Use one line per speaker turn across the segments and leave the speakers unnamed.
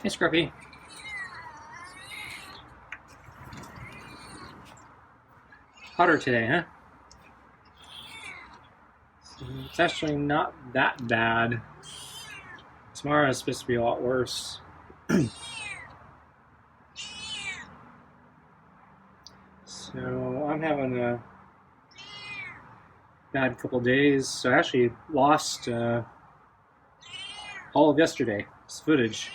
Hey, Scruffy. Hotter today, huh? It's actually not that bad. Tomorrow is supposed to be a lot worse. So I'm having a bad couple days. So I actually lost all of yesterday's footage.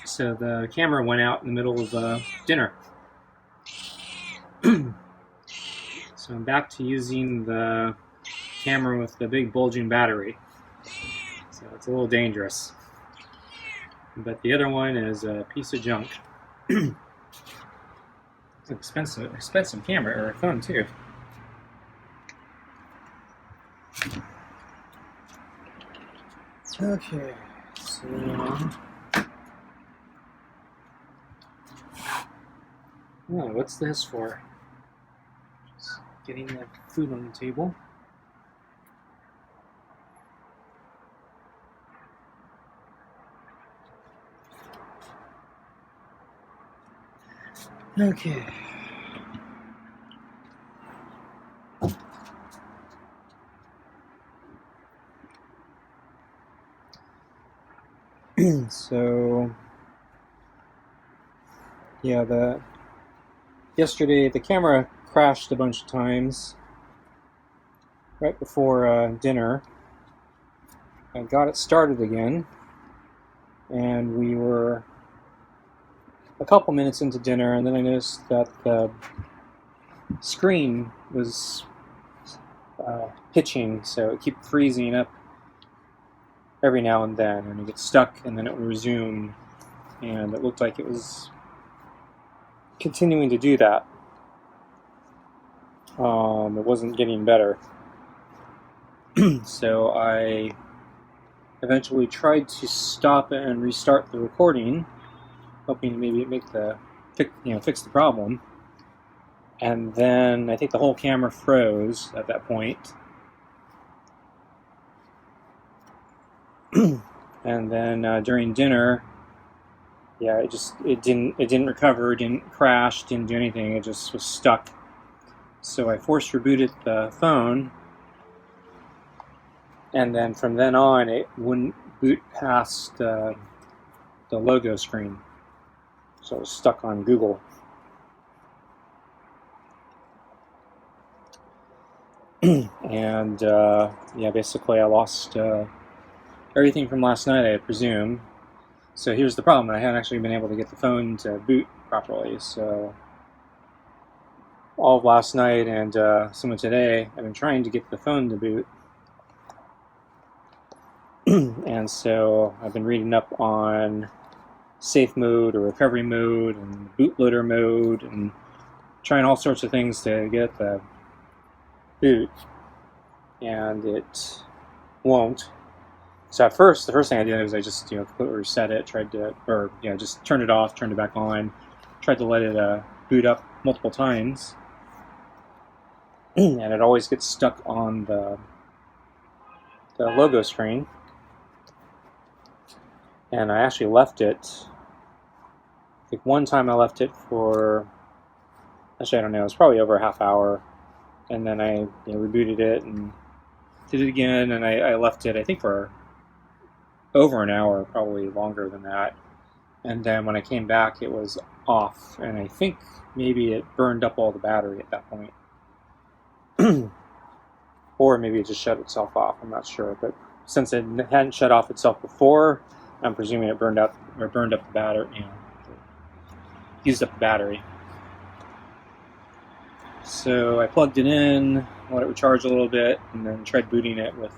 So the camera went out in the middle of dinner. So I'm back to using the camera with the big bulging battery. So it's a little dangerous. But the other one is a piece of junk. It's an expensive camera or a phone too. Okay, so what's this for? Just getting the food on the table. Okay. So, yeah, yesterday the camera crashed a bunch of times right before dinner. I got it started again, and we were a couple minutes into dinner, and then I noticed that the screen was pitching, so it kept freezing up every now and then, and it gets stuck, and then it would resume, and it looked like it was continuing to do that. It wasn't getting better. So I eventually tried to stop it and restart the recording, hoping to maybe fix the problem. And then I think the whole camera froze at that point. And then during dinner, it didn't recover, didn't crash, didn't do anything. It just was stuck. So I force rebooted the phone, and then from then on, it wouldn't boot past the logo screen. So it was stuck on Google. And basically I lost everything from last night, I presume. So here's the problem: I haven't actually been able to get the phone to boot properly. So all of last night and some of today, I've been trying to get the phone to boot. And so I've been reading up on safe mode or recovery mode and bootloader mode and trying all sorts of things to get the boot, and it won't. So at first, the first thing I did was I just completely reset it, just turned it off, turned it back on, tried to let it boot up multiple times, and it always gets stuck on the logo screen. And I actually left it. I think one time I left it for, actually I don't know, it was probably over a half hour, and then I rebooted it and did it again, and I left it I think for over an hour, probably longer than that. And then when I came back, it was off, and I think maybe it burned up all the battery at that point. Or maybe it just shut itself off, I'm not sure. But since it hadn't shut off itself before, I'm presuming it burned up the battery, used up the battery. So I plugged it in, let it recharge a little bit, and then tried booting it with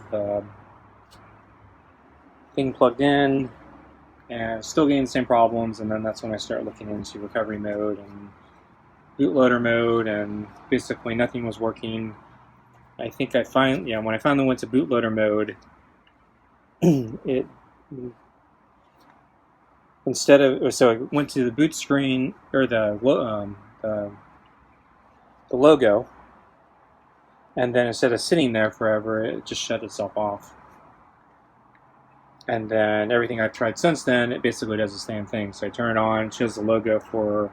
thing plugged in, and still getting the same problems. And then that's when I started looking into recovery mode and bootloader mode, and basically nothing was working. I think when I finally went to bootloader mode, it so I went to the boot screen, or the logo, and then instead of sitting there forever, it just shut itself off. And then everything I've tried since then, it basically does the same thing. So I turn it on, it shows the logo for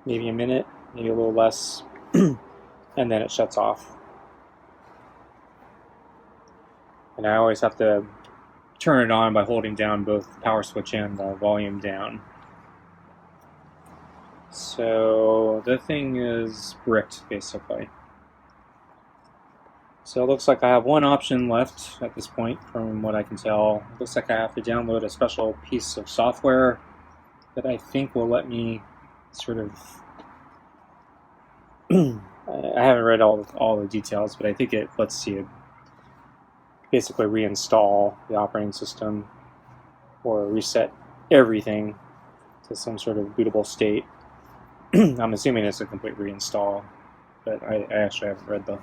maybe a minute, maybe a little less, and then it shuts off. And I always have to turn it on by holding down both the power switch and the volume down. So the thing is bricked, basically. So it looks like I have one option left at this point, from what I can tell. It looks like I have to download a special piece of software that I think will let me sort of... I haven't read all the details, but I think it lets you basically reinstall the operating system or reset everything to some sort of bootable state. I'm assuming it's a complete reinstall, but I actually haven't read the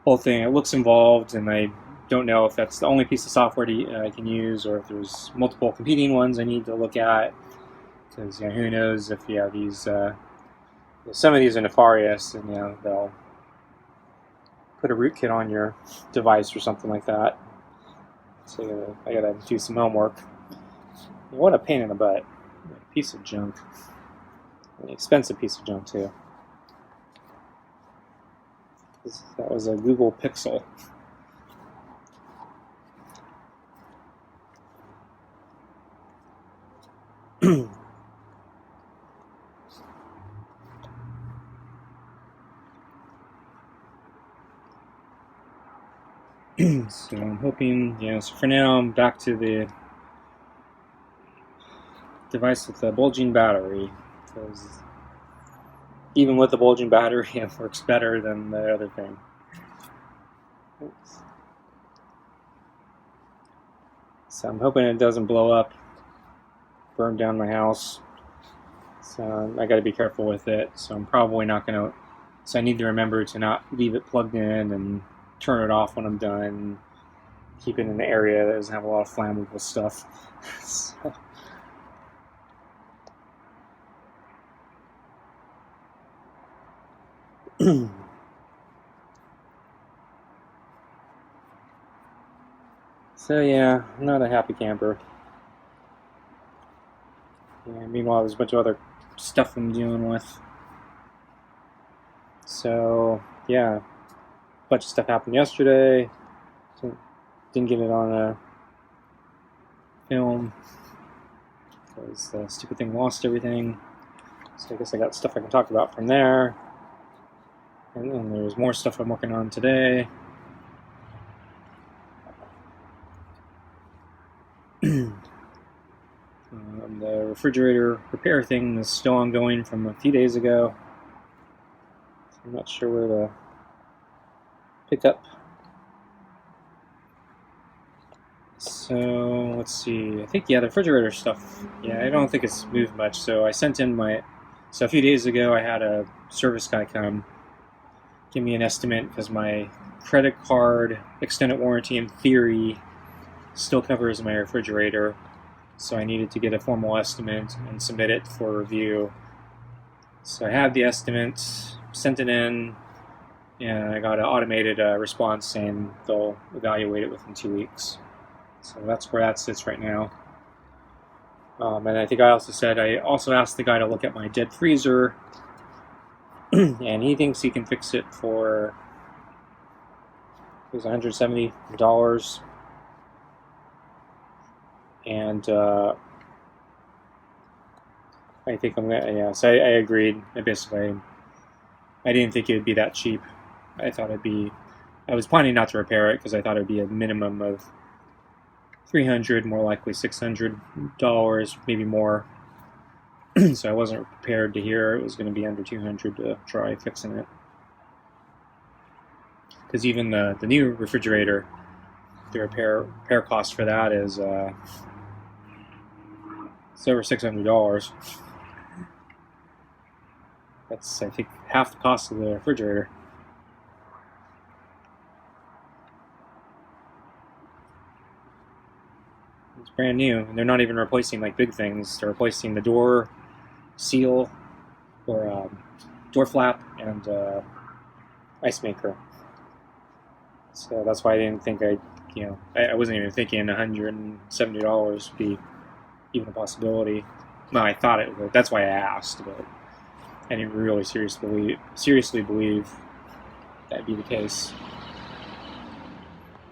whole thing. It looks involved, and I don't know if that's the only piece of software I can use, or if there's multiple competing ones I need to look at. Because who knows if these some of these are nefarious, and they'll put a rootkit on your device or something like that. So I gotta do some homework. What a pain in the butt! A piece of junk, an expensive piece of junk too. That was a Google Pixel. So I'm hoping, so for now I'm back to the device with the bulging battery, because even with the bulging battery it works better than the other thing. Oops. So I'm hoping it doesn't blow up, burn down my house. So I got to be careful with it. So I'm probably not going to. So I need to remember to not leave it plugged in and turn it off when I'm done. Keep it in an area that doesn't have a lot of flammable stuff. So yeah, not a happy camper. Yeah, meanwhile, there's a bunch of other stuff I'm dealing with. So yeah, a bunch of stuff happened yesterday. Didn't get it on a film because the stupid thing lost everything. So I guess I got stuff I can talk about from there. And then there's more stuff I'm working on today. The refrigerator repair thing is still ongoing from a few days ago. So I'm not sure where to pick up. So let's see. I think the refrigerator stuff. Yeah, I don't think it's moved much. So I sent in so a few days ago I had a service guy come give me an estimate because my credit card extended warranty in theory still covers my refrigerator. So I needed to get a formal estimate and submit it for review. So I had the estimate, sent it in, and I got an automated response saying they'll evaluate it within 2 weeks. So that's where that sits right now. And I think I also asked the guy to look at my dead freezer, and he thinks he can fix it for $170. And I think I'm gonna, so I agreed. I didn't think it would be that cheap. I was planning not to repair it because I thought it would be a minimum of $300, more likely $600, maybe more. So I wasn't prepared to hear it was going to be under $200 to try fixing it. Because even the new refrigerator, the repair cost for that is it's over $600. That's, I think, half the cost of the refrigerator. It's brand new, and they're not even replacing like big things. They're replacing the door seal or door flap and ice maker. So that's why I didn't think I wasn't even thinking $170 would be even a possibility. Well, I thought it would. That's why I asked, but I didn't really seriously believe that'd be the case.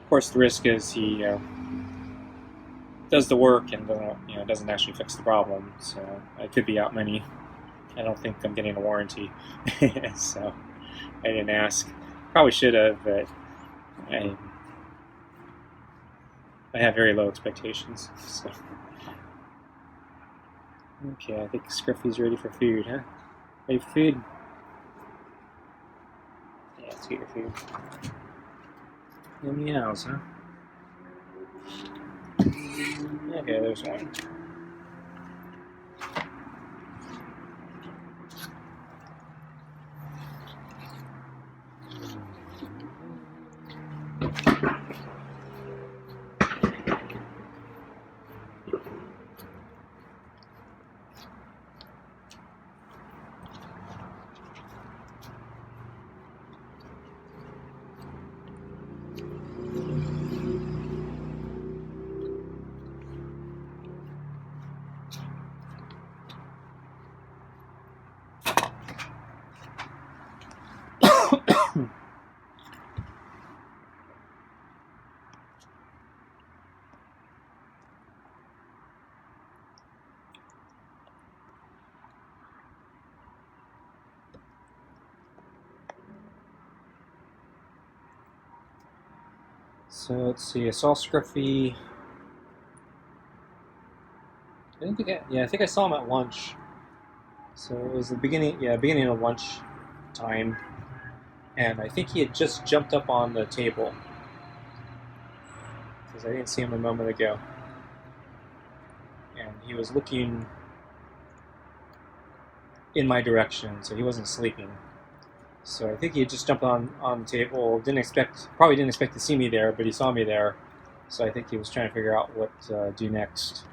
Of course, the risk is he does the work and doesn't actually fix the problem. So I could be out money. I don't think I'm getting a warranty, so I didn't ask. Probably should have, but I have very low expectations. So. Okay, I think Scruffy's ready for food, huh? Ready for food? Yeah, let's get your food. No meows, huh? Okay, there's one. So let's see. I saw Scruffy. I think I saw him at lunch. So it was the beginning of lunch time, and I think he had just jumped up on the table because I didn't see him a moment ago, and he was looking in my direction, so he wasn't sleeping. So I think he had just jumped on the table. Probably didn't expect to see me there, but he saw me there. So I think he was trying to figure out what to do next.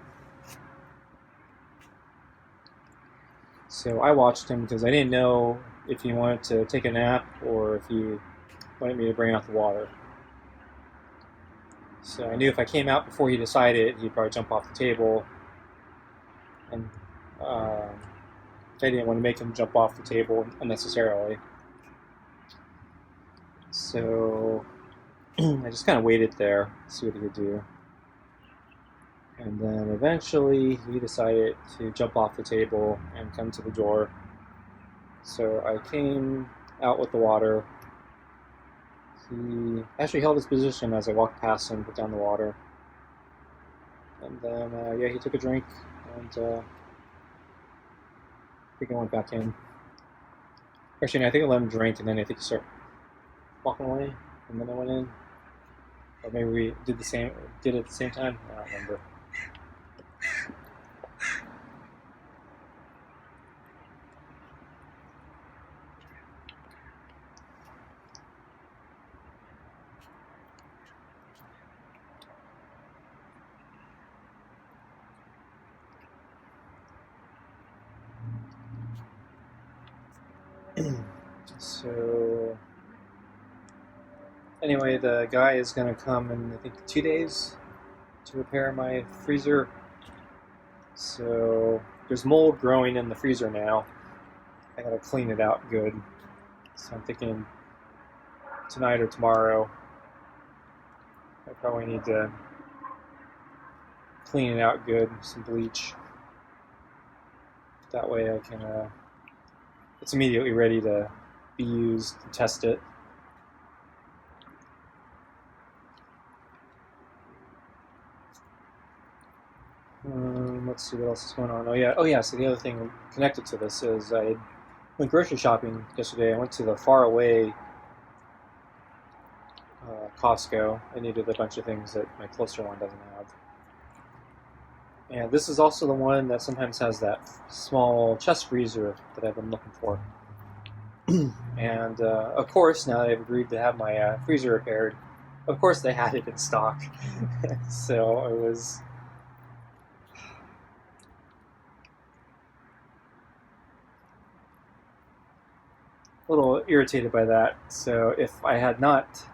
So I watched him because I didn't know if he wanted to take a nap or if he wanted me to bring out the water. So I knew if I came out before he decided, he'd probably jump off the table. And I didn't want to make him jump off the table unnecessarily. So I just kind of waited there to see what he would do. And then eventually he decided to jump off the table and come to the door. So I came out with the water. He actually held his position as I walked past him, put down the water. And then, he took a drink, and I think I went back in. Actually, no, I think I let him drink, and then I think he started walking away, and then I went in. Or maybe we did it at the same time? I don't remember. So anyway, the guy is going to come in, I think, 2 days to repair my freezer. So there's mold growing in the freezer now. I gotta clean it out good. So I'm thinking tonight or tomorrow I probably need to clean it out good with some bleach. That way I can it's immediately ready to be used to test it. Let's see what else is going on. Oh yeah. So the other thing connected to this is I went grocery shopping yesterday. I went to the faraway Costco. I needed a bunch of things that my closer one doesn't have. And this is also the one that sometimes has that small chest freezer that I've been looking for. And of course, now that I've agreed to have my freezer repaired, of course they had it in stock. So it was a little irritated by that. So if I had not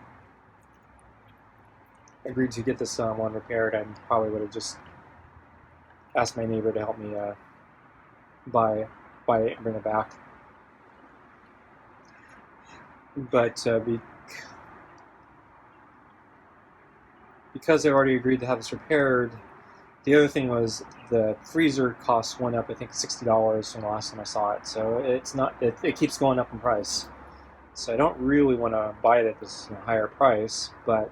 agreed to get this one repaired, I probably would have just asked my neighbor to help me buy it and bring it back. But because I already agreed to have this repaired, the other thing was the freezer cost went up, I think $60 from the last time I saw it. So it's not, it keeps going up in price. So I don't really want to buy it at this higher price, but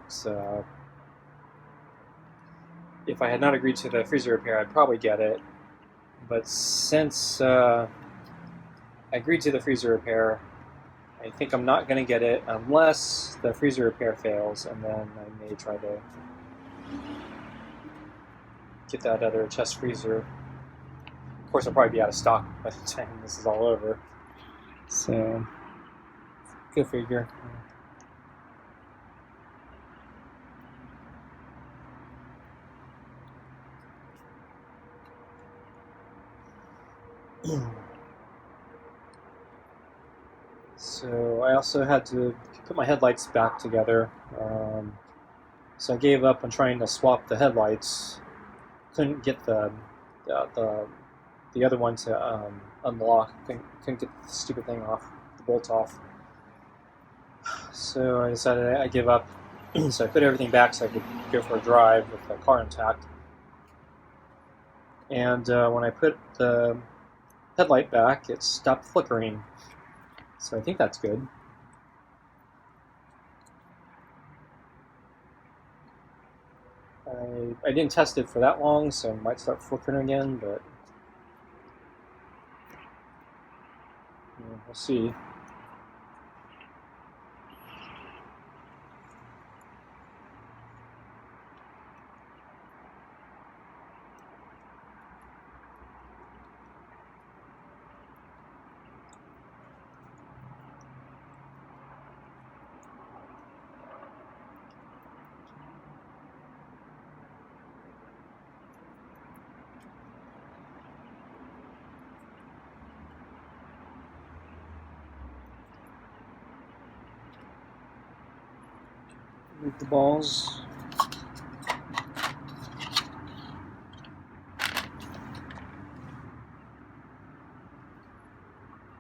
if I had not agreed to the freezer repair, I'd probably get it. But since I agreed to the freezer repair, I think I'm not going to get it unless the freezer repair fails, and then I may try to get that other chest freezer. Of course, I'll probably be out of stock by the time this is all over. So, go figure. So I also had to put my headlights back together. So I gave up on trying to swap the headlights. Couldn't get the other one to unlock. Couldn't get the stupid thing off, the bolt off. So I decided I give up. So I put everything back so I could go for a drive with the car intact. And when I put the headlight back, it stopped flickering. So I think that's good. I didn't test it for that long, so it might start flickering again, but we'll see. Move the balls.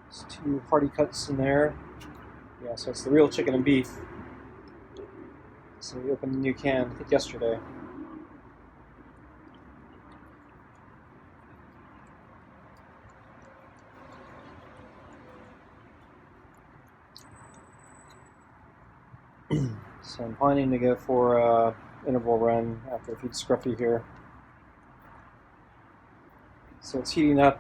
There's 2 hearty cuts in there. Yeah, so it's the real chicken and beef. So we opened the new can, I think yesterday. So I'm planning to go for an interval run after I feed Scruffy here. So it's heating up.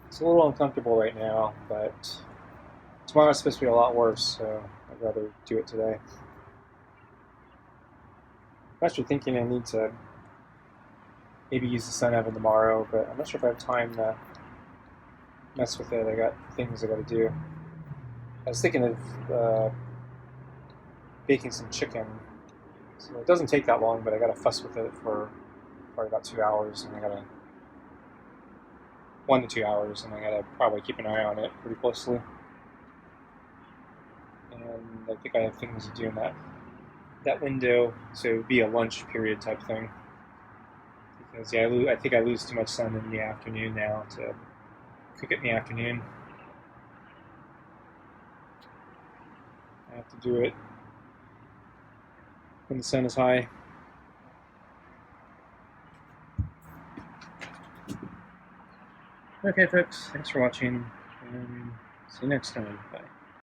It's a little uncomfortable right now, but tomorrow's supposed to be a lot worse, so I'd rather do it today. I'm actually thinking I need to maybe use the sun oven tomorrow, but I'm not sure if I have time to mess with it. I got things I got to do. I was thinking of baking some chicken. So it doesn't take that long, but I got to fuss with it for probably about 2 hours, and I got to 1 to 2 hours, and I got to probably keep an eye on it pretty closely. And I think I have things to do in that window, so it would be a lunch period type thing. Because yeah, I think I lose too much sun in the afternoon now to cook it in the afternoon. I have to do it when the sun is high. Okay, folks, thanks for watching, and see you next time. Bye.